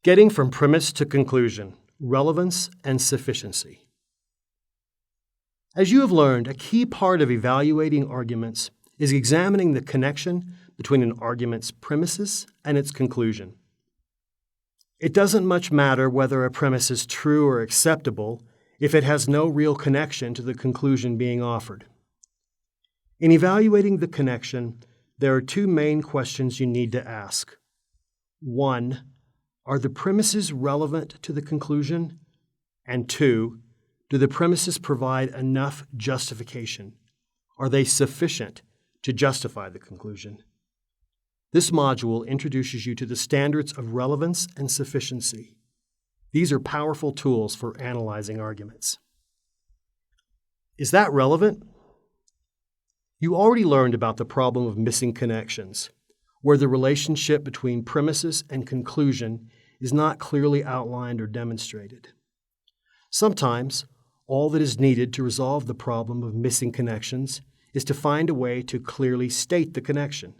Getting from premise to conclusion, relevance and sufficiency. As you have learned, a key part of evaluating arguments is examining the connection between an argument's premises and its conclusion. It doesn't much matter whether a premise is true or acceptable if it has no real connection to the conclusion being offered. In evaluating the connection, there are two main questions you need to ask. 1. Are the premises relevant to the conclusion? And 2, do the premises provide enough justification? Are they sufficient to justify the conclusion? This module introduces you to the standards of relevance and sufficiency. These are powerful tools for analyzing arguments. Is that relevant? You already learned about the problem of missing connections, where the relationship between premises and conclusion is not clearly outlined or demonstrated. Sometimes, all that is needed to resolve the problem of missing connections is to find a way to clearly state the connection.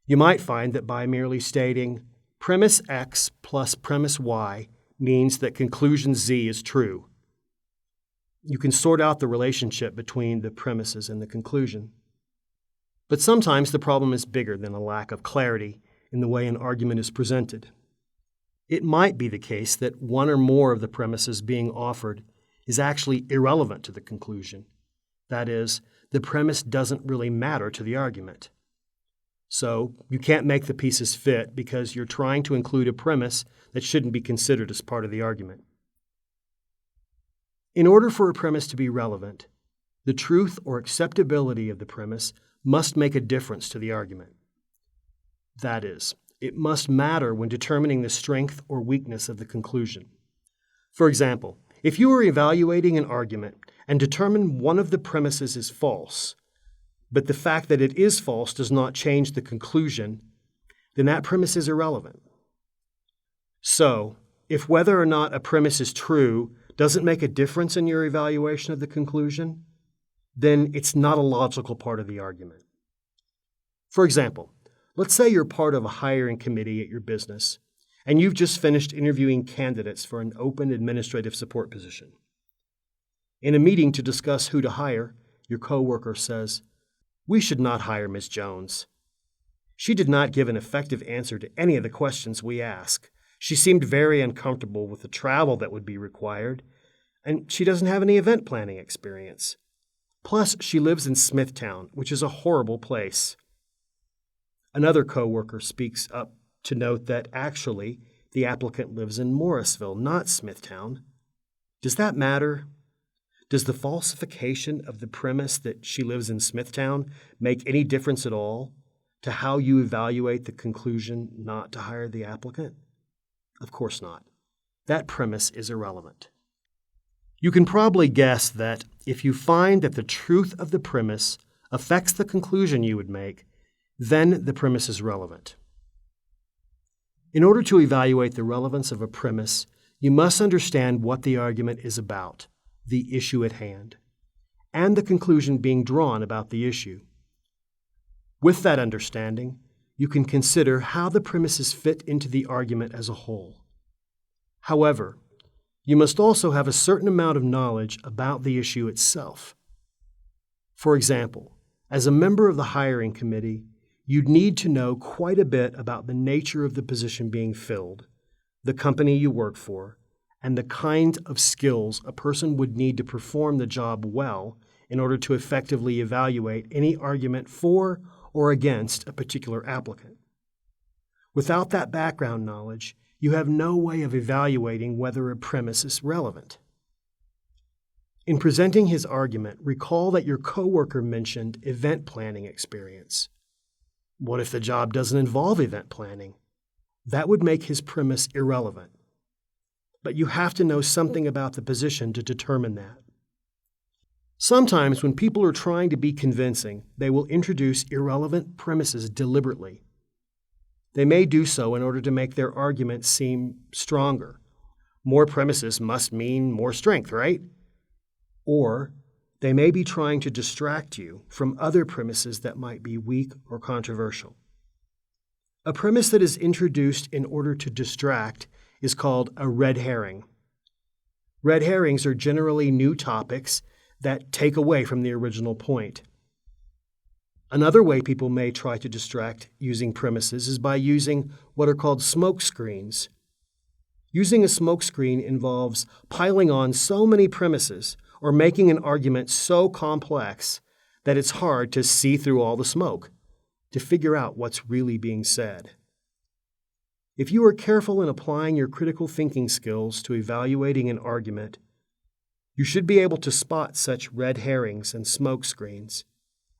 You might find that by merely stating premise X plus premise Y means that conclusion Z is true, you can sort out the relationship between the premises and the conclusion. But sometimes the problem is bigger than a lack of clarity in the way an argument is presented. It might be the case that one or more of the premises being offered is actually irrelevant to the conclusion. That is, the premise doesn't really matter to the argument. So, you can't make the pieces fit because you're trying to include a premise that shouldn't be considered as part of the argument. In order for a premise to be relevant, the truth or acceptability of the premise must make a difference to the argument. That is, it must matter when determining the strength or weakness of the conclusion. For example, if you are evaluating an argument and determine one of the premises is false, but the fact that it is false does not change the conclusion, then that premise is irrelevant. So, if whether or not a premise is true doesn't make a difference in your evaluation of the conclusion, then it's not a logical part of the argument. For example, let's say you're part of a hiring committee at your business, and you've just finished interviewing candidates for an open administrative support position. In a meeting to discuss who to hire, your coworker says, "We should not hire Ms. Jones. She did not give an effective answer to any of the questions we asked. She seemed very uncomfortable with the travel that would be required, and she doesn't have any event planning experience. Plus, she lives in Smithtown, which is a horrible place." Another coworker speaks up to note that actually the applicant lives in Morrisville, not Smithtown. Does that matter? Does the falsification of the premise that she lives in Smithtown make any difference at all to how you evaluate the conclusion not to hire the applicant? Of course not. That premise is irrelevant. You can probably guess that if you find that the truth of the premise affects the conclusion you would make, then the premise is relevant. In order to evaluate the relevance of a premise, you must understand what the argument is about, the issue at hand, and the conclusion being drawn about the issue. With that understanding, you can consider how the premises fit into the argument as a whole. However, you must also have a certain amount of knowledge about the issue itself. For example, as a member of the hiring committee, you'd need to know quite a bit about the nature of the position being filled, the company you work for, and the kind of skills a person would need to perform the job well in order to effectively evaluate any argument for or against a particular applicant. Without that background knowledge, you have no way of evaluating whether a premise is relevant. In presenting his argument, recall that your coworker mentioned event planning experience. What if the job doesn't involve event planning? That would make his premise irrelevant. But you have to know something about the position to determine that. Sometimes when people are trying to be convincing, they will introduce irrelevant premises deliberately. They may do so in order to make their argument seem stronger. More premises must mean more strength, right? Or they may be trying to distract you from other premises that might be weak or controversial. A premise that is introduced in order to distract is called a red herring. Red herrings are generally new topics that take away from the original point. Another way people may try to distract using premises is by using what are called smoke screens. Using a smoke screen involves piling on so many premises or making an argument so complex that it's hard to see through all the smoke, to figure out what's really being said. If you are careful in applying your critical thinking skills to evaluating an argument, you should be able to spot such red herrings and smoke screens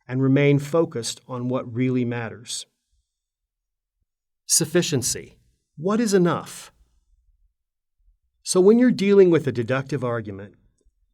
and remain focused on what really matters. Sufficiency. What is enough? So when you're dealing with a deductive argument,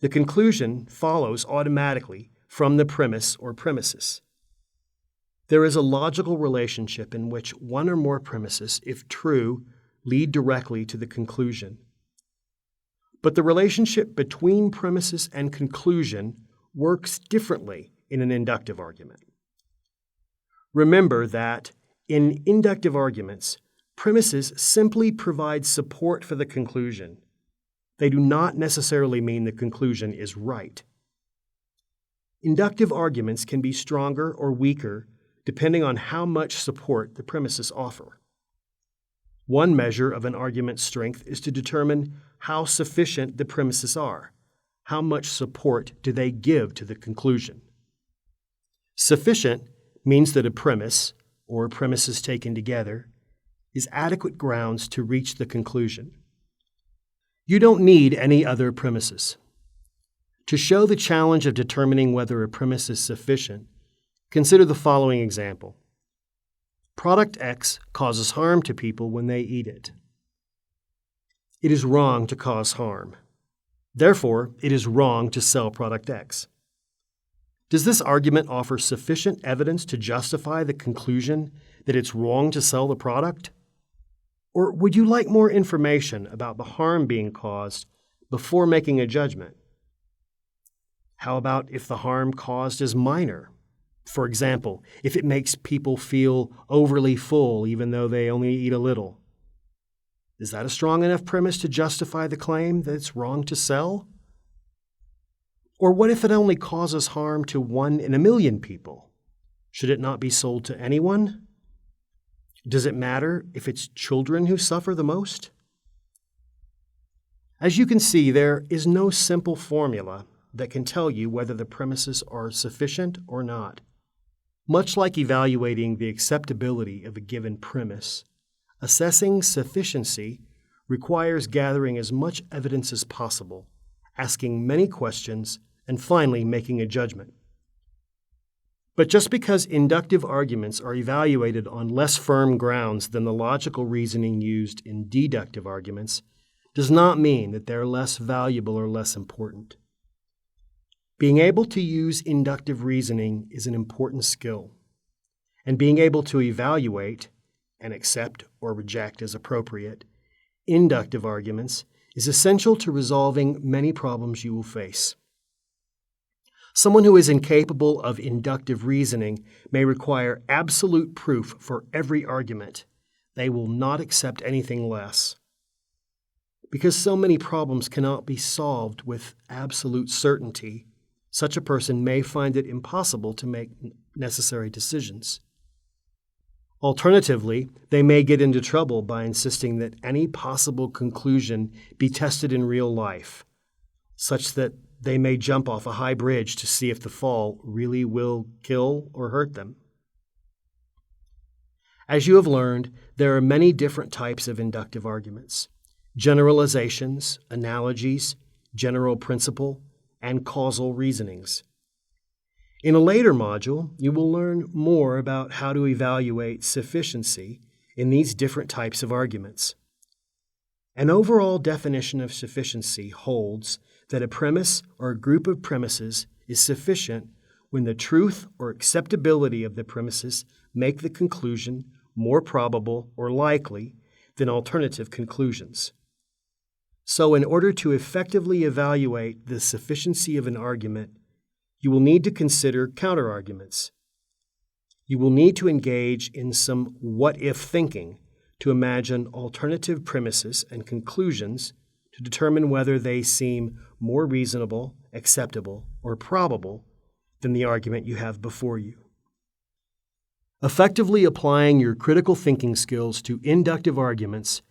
the conclusion follows automatically from the premise or premises. There is a logical relationship in which one or more premises, if true, lead directly to the conclusion. But the relationship between premises and conclusion works differently in an inductive argument. Remember that in inductive arguments, premises simply provide support for the conclusion. They do not necessarily mean the conclusion is right. Inductive arguments can be stronger or weaker depending on how much support the premises offer. One measure of an argument's strength is to determine how sufficient the premises are. How much support do they give to the conclusion? Sufficient means that a premise, or premises taken together, is adequate grounds to reach the conclusion. You don't need any other premises. To show the challenge of determining whether a premise is sufficient, consider the following example. Product X causes harm to people when they eat it. It is wrong to cause harm. Therefore, it is wrong to sell product X. Does this argument offer sufficient evidence to justify the conclusion that it's wrong to sell the product? Or would you like more information about the harm being caused before making a judgment? How about if the harm caused is minor? For example, if it makes people feel overly full even though they only eat a little. Is that a strong enough premise to justify the claim that it's wrong to sell? Or what if it only causes harm to 1 in a million people? Should it not be sold to anyone? Does it matter if it's children who suffer the most? As you can see, there is no simple formula that can tell you whether the premises are sufficient or not. Much like evaluating the acceptability of a given premise, assessing sufficiency requires gathering as much evidence as possible, asking many questions, and finally making a judgment. But just because inductive arguments are evaluated on less firm grounds than the logical reasoning used in deductive arguments does not mean that they're less valuable or less important. Being able to use inductive reasoning is an important skill, and being able to evaluate and accept or reject as appropriate inductive arguments is essential to resolving many problems you will face. Someone who is incapable of inductive reasoning may require absolute proof for every argument. They will not accept anything less. Because so many problems cannot be solved with absolute certainty, such a person may find it impossible to make necessary decisions. Alternatively, they may get into trouble by insisting that any possible conclusion be tested in real life, such that they may jump off a high bridge to see if the fall really will kill or hurt them. As you have learned, there are many different types of inductive arguments: generalizations, analogies, general principle, and causal reasonings. In a later module, you will learn more about how to evaluate sufficiency in these different types of arguments. An overall definition of sufficiency holds that a premise or a group of premises is sufficient when the truth or acceptability of the premises make the conclusion more probable or likely than alternative conclusions. So in order to effectively evaluate the sufficiency of an argument, you will need to consider counterarguments. You will need to engage in some what-if thinking to imagine alternative premises and conclusions to determine whether they seem more reasonable, acceptable, or probable than the argument you have before you. Effectively applying your critical thinking skills to inductive arguments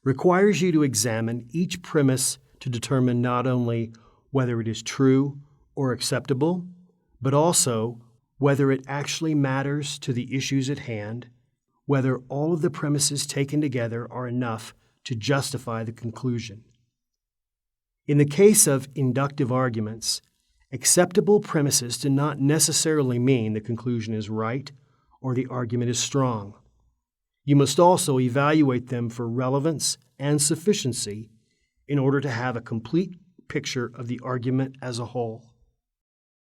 requires you to examine each premise to determine not only whether it is true or acceptable, but also whether it actually matters to the issues at hand, whether all of the premises taken together are enough to justify the conclusion. In the case of inductive arguments, acceptable premises do not necessarily mean the conclusion is right or the argument is strong. You must also evaluate them for relevance and sufficiency in order to have a complete picture of the argument as a whole.